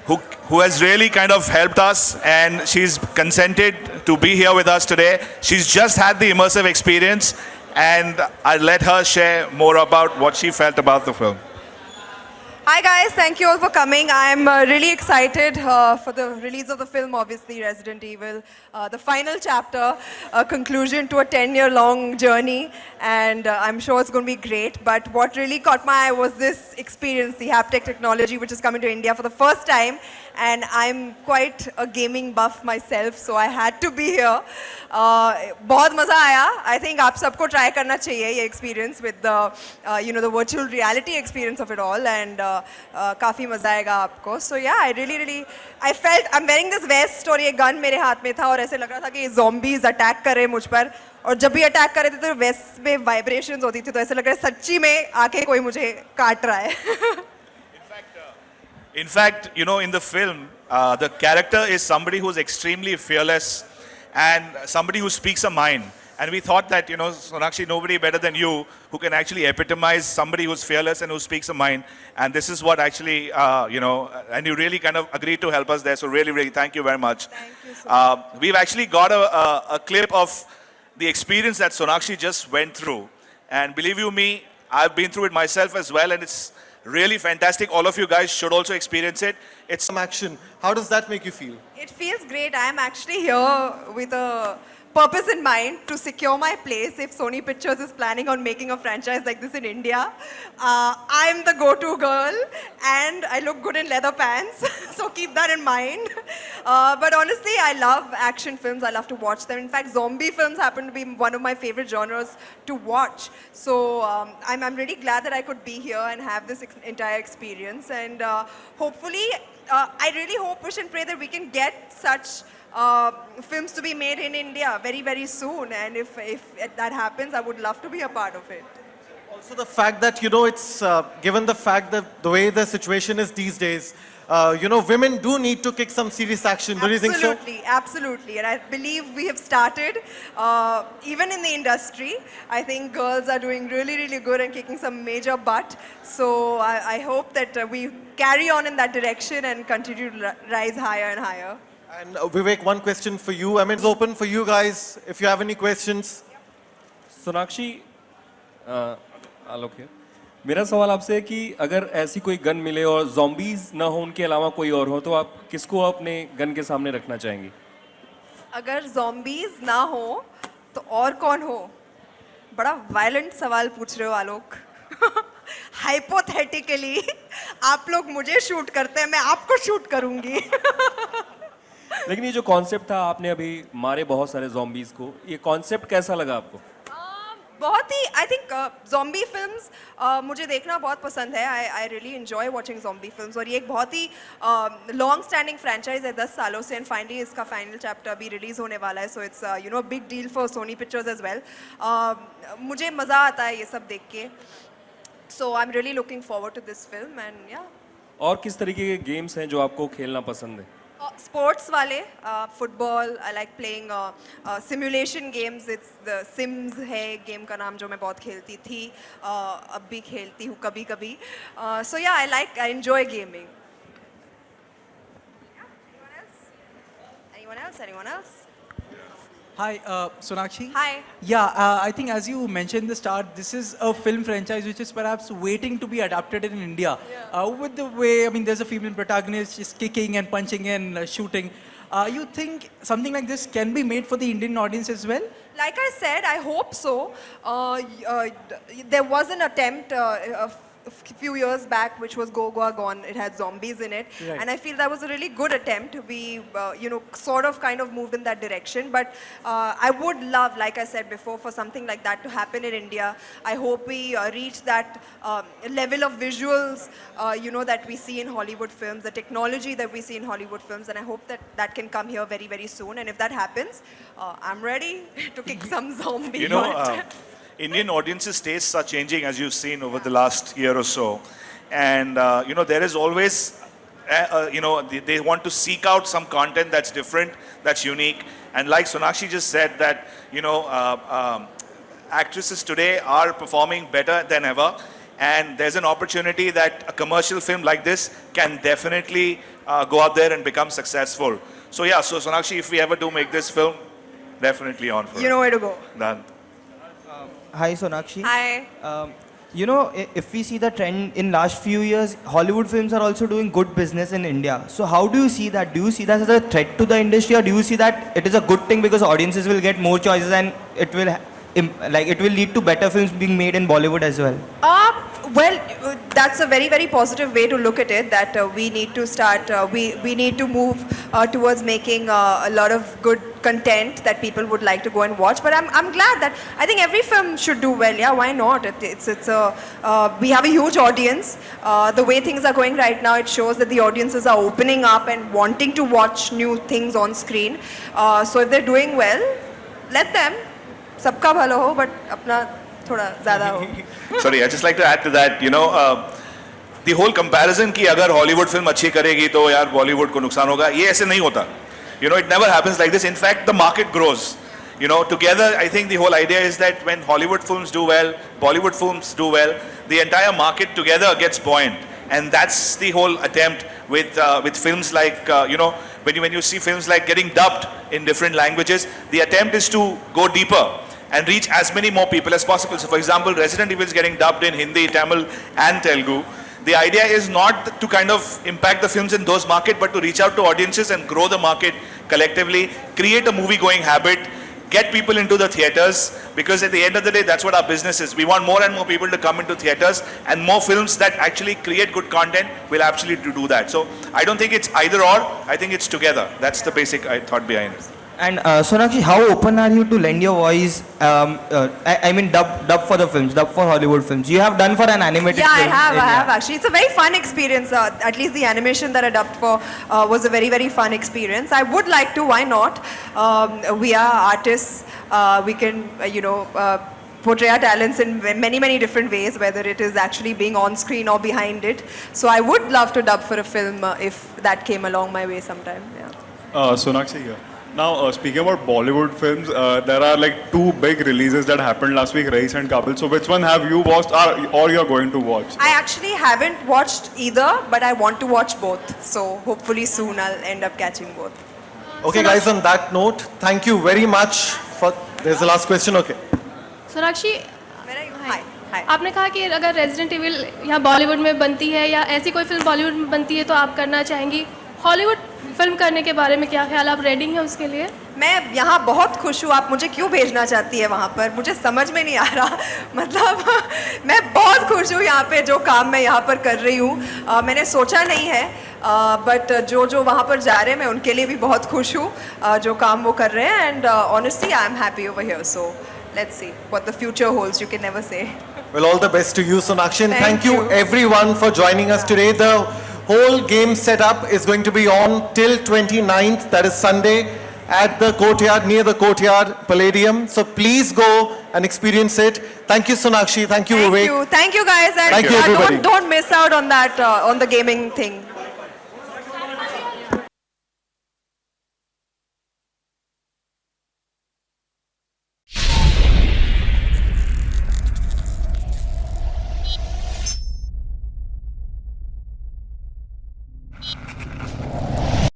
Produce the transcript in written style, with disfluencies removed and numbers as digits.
who, who has really kind of helped us, and she's consented to be here with us today. She's just had the immersive experience, and I'll let her share more about what she felt about the film. Hi guys, thank you all for coming. I'm really excited for the release of the film, obviously, Resident Evil. The final chapter, a conclusion to a 10-year-long journey, and I'm sure it's going to be great. But what really caught my eye was this experience, the Haptic technology, which is coming to India for the first time. And I'm quite a gaming buff myself, so I had to be here. बहुत मजा आया. I think आप सबको try करना चाहिए ये experience with the the virtual reality experience of it all, and काफी मजा आएगा आपको. So yeah, I felt I'm wearing this vest और ये gun मेरे हाथ में था और ऐसे लग रहा था कि zombies attack कर रहे हैं मुझ पर, और जब भी अटैक कर रहे थे तो वेस्ट में वाइब्रेशंस होती थी, तो ऐसे लग रहा है सच्ची में आके कोई मुझे काट रहा है. In fact, in the film, the character is somebody who's extremely fearless and somebody who speaks a mind. And we thought that, Sonakshi, nobody better than you who can actually epitomize somebody who's fearless and who speaks a mind. And this is what actually, and you really kind of agreed to help us there. So really, really, thank you very much. Thank you so much. We've actually got a clip of the experience that Sonakshi just went through. And believe you me, I've been through it myself as well, and it's really fantastic. All of you guys should also experience it. It's some action. How does that make you feel? It feels great. I am actually here with a purpose in mind to secure my place if Sony Pictures is planning on making a franchise like this in India. I'm the go-to girl and I look good in leather pants, so keep that in mind. But honestly, I love action films. I love to watch them. In fact, zombie films happen to be one of my favorite genres to watch. So I'm really glad that I could be here and have this entire experience. And hopefully, I really hope, wish and pray that we can get such films to be made in India very, very soon. And if that happens, I would love to be a part of it. Also the fact that, it's given the fact that the way the situation is these days, women do need to kick some serious action. Do you think so? Absolutely, absolutely. And I believe we have started, even in the industry. I think girls are doing really, really good and kicking some major butt. So I hope that we carry on in that direction and continue to rise higher and higher. And Vivek, one question for you. I mean, it's open for you guys if you have any questions. Sonakshi आलोक है. मेरा सवाल आपसे है कि अगर ऐसी कोई gun मिले और ज़ॉम्बीज ना हो, उनके अलावा कोई और हो, तो आप किसको अपने गन के सामने रखना चाहेंगी? अगर ज़ॉम्बीज ना हो तो और कौन हो? बड़ा वायलेंट सवाल पूछ रहे हो आलोक. हाइपोथेटिकली आप लोग मुझे शूट करते हैं, मैं आपको शूट करूंगी. लेकिन ये जो कॉन्सेप्ट था, आपने अभी मारे बहुत सारे ज़ॉम्बीज को, ये कॉन्सेप्ट कैसा लगा आपको? बहुत ही, आई थिंक ज़ॉम्बी फिल्म्स मुझे देखना बहुत पसंद है. I really enjoy watching zombie films, और ये एक बहुत ही लॉन्ग स्टैंडिंग फ्रेंचाइज है 10 सालों से, एंड फाइनली इसका फाइनल चैप्टर अभी रिलीज होने वाला है. So it's big deal for Sony Pictures as well. मुझे मज़ा आता है ये सब देख के. So I am really looking forward to this film. And yeah, और किस तरीके के गेम्स हैं जो आपको खेलना पसंद है? स्पोर्ट्स वाले, football. I like playing simulation games. It's the Sims है गेम का नाम, जो मैं बहुत खेलती थी, अब भी खेलती हूँ कभी कभी. सो या, I enjoy gaming. Anyone else? Hi, Sonakshi. Hi. Yeah, I think as you mentioned at the start, this is a film franchise which is perhaps waiting to be adapted in India. Yeah. With the way, I mean, there's a female protagonist, she's kicking and punching and shooting. You think something like this can be made for the Indian audience as well? Like I said, I hope so. There was an attempt a few years back, which was Go Goa Gone. It had zombies in it, right. And I feel that was a really good attempt. We, sort of kind of moved in that direction. But I would love, like I said before, for something like that to happen in India. I hope we reach that level of visuals, that we see in Hollywood films, the technology that we see in Hollywood films, and I hope that can come here very, very soon. And if that happens, I'm ready to kick some zombie. Indian audiences' tastes are changing, as you've seen over the last year or so. And, there is always, they want to seek out some content that's different, that's unique. And like Sonakshi just said, that, actresses today are performing better than ever. and there's an opportunity that a commercial film like this can definitely go out there and become successful. So yeah, so Sonakshi, if we ever do make this film, definitely on for You it. know where to go. Done. Hi Sonakshi. Hi. You know, if we see the trend in last few years, Hollywood films are also doing good business in India. So how do you see that? Do you see that as a threat to the industry, or do you see that it is a good thing because audiences will get more choices and it will it will lead to better films being made in Bollywood as well? Well, that's a very, very positive way to look at it, that we need to start, we need to move towards making a lot of good content that people would like to go and watch. But I'm glad that I think every film should do well. Yeah, why not? We have a huge audience. The way things are going right now, it shows that the audiences are opening up and wanting to watch new things on screen. So if they're doing well, let them. Sabka bhalo ho, but apna thoda zyada ho. Sorry, I just like to add to that, the whole comparison कि अगर Hollywood film अच्छी करेगी तो यार बॉलीवुड को नुकसान होगा, ये ऐसे नहीं होता. It never happens like this. In fact, the market grows. Together, I think the whole idea is that when Hollywood films do well, Bollywood films do well, the entire market together gets buoyant. And that's the whole attempt with films like, when you see films like getting dubbed in different languages, the attempt is to go deeper and reach as many more people as possible. So for example, Resident Evil is getting dubbed in Hindi, Tamil and Telugu. The idea is not to kind of impact the films in those markets, but to reach out to audiences and grow the market collectively, create a movie-going habit, get people into the theaters, because at the end of the day, that's what our business is. We want more and more people to come into theaters, and more films that actually create good content will actually do that. So I don't think it's either or, I think it's together. That's the basic thought behind it. And Sonakshi, how open are you to lend your voice? I mean, dub for the films, dub for Hollywood films. You have done for an animated Yeah, film. I have actually. It's a very fun experience. At least the animation that I dubbed for was a very, very fun experience. I would like to, why not? We are artists. We can, portray our talents in many, many different ways, whether it is actually being on screen or behind it. So I would love to dub for a film if that came along my way sometime. Yeah. Sonakshi here. Now, speaking about Bollywood films, there are like two big releases that happened last week, Race and Kabul. So which one have you watched or you're going to watch? I actually haven't watched either, but I want to watch both. So hopefully soon I'll end up catching both. Okay, guys, on that note, thank you very much for. There's the last question, okay. Sonakshi, Where are you? Hi. Hi. आपने कहा कि अगर resident evil यहाँ बॉलीवुड में बनती है या ऐसी कोई फिल्म बॉलीवुड में बनती है तो आप करना चाहेंगी. हॉलीवुड फिल्म करने के बारे में क्या ख्याल, आप रेडी हैं उसके लिए? मैं यहाँ बहुत खुश हूँ. आप मुझे क्यों भेजना चाहती है वहाँ पर, मुझे समझ में नहीं आ रहा. मतलब मैं बहुत खुश हूँ यहाँ पे, जो काम मैं यहाँ पर कर रही हूँ. मैंने सोचा नहीं है, बट जो वहाँ पर जा रहे हैं मैं उनके लिए भी बहुत खुश हूँ, जो काम वो कर रहे हैं. And honestly I am happy over here. So let's see what the future holds. You can never say. Well, all the best to you, Sonakshi. And Thank thank you you. everyone for joining us today. The whole game setup is going to be on till 29th, that is Sunday, at the courtyard, near the courtyard Palladium. So please go and experience it. Thank you, Sonakshi. Thank you, Vivek. Thank you guys, and Thank you, everybody. don't miss out on that on the gaming thing.